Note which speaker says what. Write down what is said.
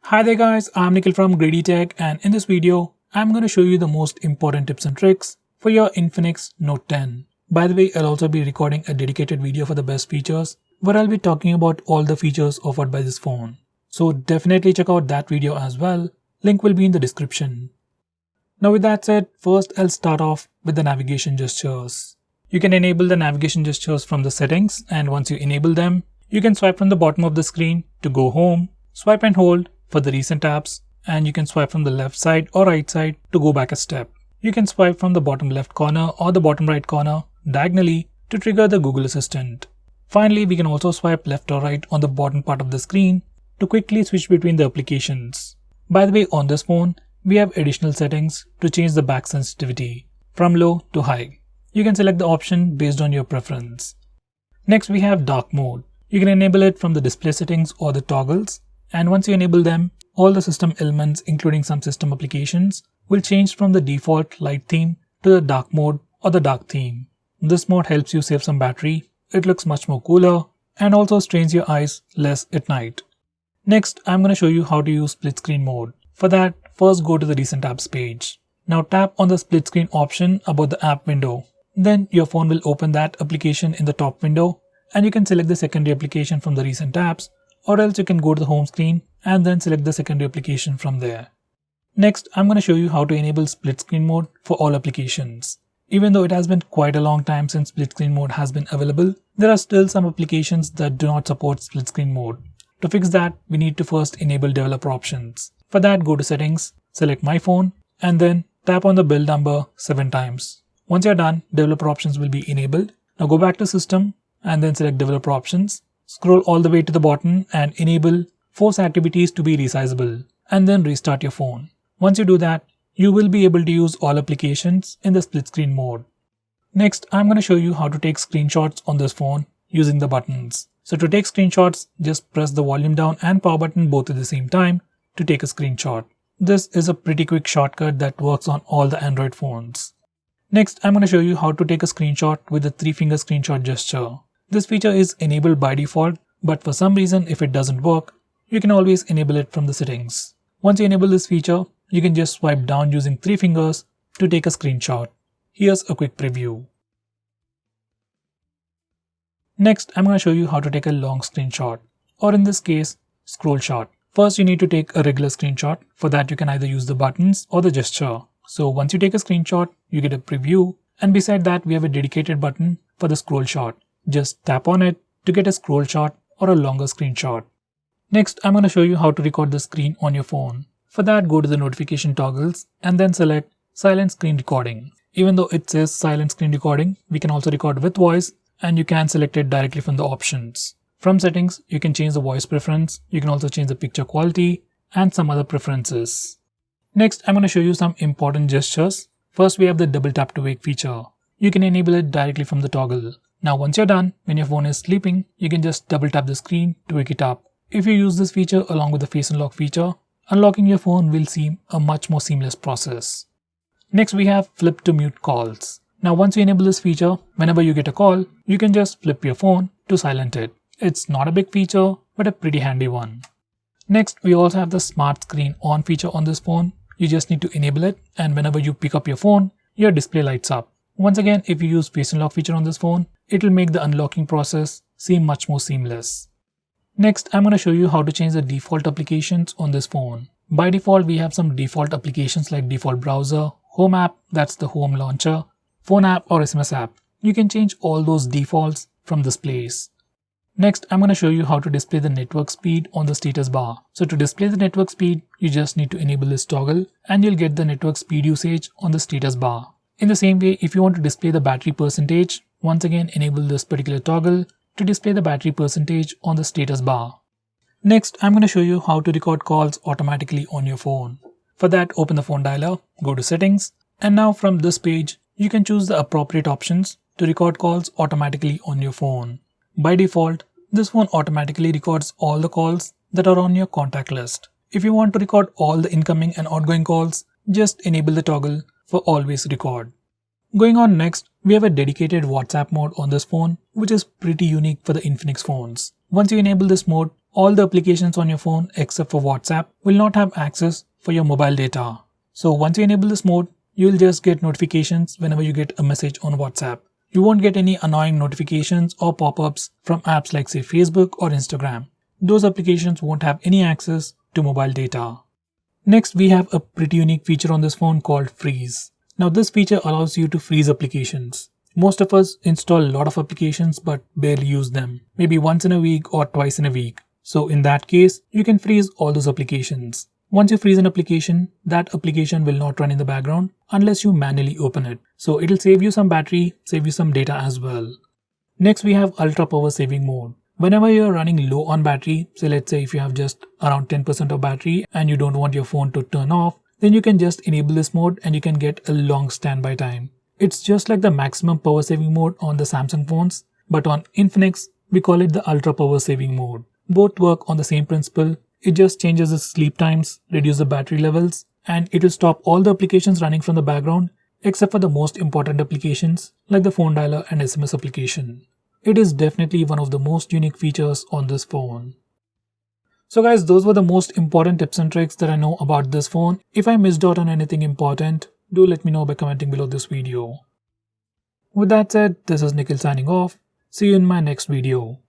Speaker 1: Hi there guys, I'm Nikhil from Greedy Tech, and in this video, I'm going to show you the most important tips and tricks for your Infinix Note 10. By the way, I'll also be recording a dedicated video for the best features where I'll be talking about all the features offered by this phone. So definitely check out that video as well. Link will be in the description. Now with that said, first I'll start off with the navigation gestures. You can enable the navigation gestures from the settings, and once you enable them, you can swipe from the bottom of the screen to go home, swipe and hold for the recent apps, and you can swipe from the left side or right side to go back a step. You can swipe from the bottom left corner or the bottom right corner diagonally to trigger the Google Assistant. Finally, we can also swipe left or right on the bottom part of the screen to quickly switch between the applications. By the way, on this phone, we have additional settings to change the back sensitivity from low to high. You can select the option based on your preference. Next, we have dark mode. You can enable it from the display settings or the toggles, and once you enable them, all the system elements including some system applications will change from the default light theme to the dark mode or the dark theme. This mode helps you save some battery, it looks much more cooler, and also strains your eyes less at night. Next, I'm going to show you how to use split screen mode. For that, first go to the recent apps page. Now tap on the split screen option above the app window. Then your phone will open that application in the top window, and you can select the secondary application from the recent apps, or else you can go to the home screen and then select the secondary application from there. Next, I'm going to show you how to enable split screen mode for all applications. Even though it has been quite a long time since split screen mode has been available, there are still some applications that do not support split screen mode. To fix that, we need to first enable developer options. For that, go to settings, select my phone, and then tap on the build number 7 times. Once you're done, developer options will be enabled. Now go back to system and then select developer options. Scroll all the way to the bottom and enable force activities to be resizable, and then restart your phone. Once you do that, you will be able to use all applications in the split screen mode. Next, I'm going to show you how to take screenshots on this phone using the buttons. So to take screenshots, just press the volume down and power button both at the same time to take a screenshot. This is a pretty quick shortcut that works on all the Android phones. Next, I'm going to show you how to take a screenshot with the 3-finger screenshot gesture. This feature is enabled by default, but for some reason if it doesn't work, you can always enable it from the settings. Once you enable this feature, you can just swipe down using 3 fingers to take a screenshot. Here's a quick preview. Next, I'm going to show you how to take a long screenshot, or in this case, scroll shot. First, you need to take a regular screenshot. For that, you can either use the buttons or the gesture. So once you take a screenshot, you get a preview, and beside that, we have a dedicated button for the scroll shot. Just tap on it to get a scroll shot or a longer screenshot. Next, I'm going to show you how to record the screen on your phone. For that, go to the notification toggles and then select silent screen recording. Even though it says silent screen recording, we can also record with voice, and you can select it directly from the options. From settings, you can change the voice preference, you can also change the picture quality and some other preferences. Next, I'm going to show you some important gestures. First, we have the double tap to wake feature. You can enable it directly from the toggle. Now once you're done, when your phone is sleeping, you can just double tap the screen to wake it up. If you use this feature along with the face unlock feature, unlocking your phone will seem a much more seamless process. Next, we have flip to mute calls. Now once you enable this feature, whenever you get a call, you can just flip your phone to silent it. It's not a big feature, but a pretty handy one. Next, we also have the smart screen on feature on this phone. You just need to enable it, and whenever you pick up your phone, your display lights up. Once again, if you use face unlock feature on this phone, it will make the unlocking process seem much more seamless. Next, I'm going to show you how to change the default applications on this phone. By default, we have some default applications like default browser, home app, that's the home launcher, phone app or SMS app. You can change all those defaults from this place. Next, I'm going to show you how to display the network speed on the status bar. So to display the network speed, you just need to enable this toggle and you'll get the network speed usage on the status bar. In the same way, if you want to display the battery percentage, once again enable this particular toggle to display the battery percentage on the status bar. Next, I'm going to show you how to record calls automatically on your phone. For that, open the phone dialer, go to settings, and now from this page, you can choose the appropriate options to record calls automatically on your phone. By default, this phone automatically records all the calls that are on your contact list. If you want to record all the incoming and outgoing calls, just enable the toggle for always record. Going on next, we have a dedicated WhatsApp mode on this phone, which is pretty unique for the Infinix phones. Once you enable this mode, all the applications on your phone except for WhatsApp will not have access for your mobile data. So once you enable this mode, you will just get notifications whenever you get a message on WhatsApp. You won't get any annoying notifications or pop-ups from apps like say Facebook or Instagram. Those applications won't have any access to mobile data. Next, we have a pretty unique feature on this phone called Freeze. Now this feature allows you to freeze applications. Most of us install a lot of applications but barely use them, maybe once in a week or twice in a week. So in that case, you can freeze all those applications. Once you freeze an application, that application will not run in the background unless you manually open it. So it'll save you some battery, save you some data as well. Next, we have ultra power saving mode. Whenever you're running low on battery, say let's say if you have just around 10% of battery and you don't want your phone to turn off, then you can just enable this mode and you can get a long standby time. It's just like the maximum power saving mode on the Samsung phones, but on Infinix, we call it the ultra power saving mode. Both work on the same principle. It just changes the sleep times, reduce the battery levels, and it will stop all the applications running from the background except for the most important applications like the phone dialer and SMS application. It is definitely one of the most unique features on this phone. So guys, those were the most important tips and tricks that I know about this phone. If I missed out on anything important, do let me know by commenting below this video. With that said, this is Nikhil signing off. See you in my next video.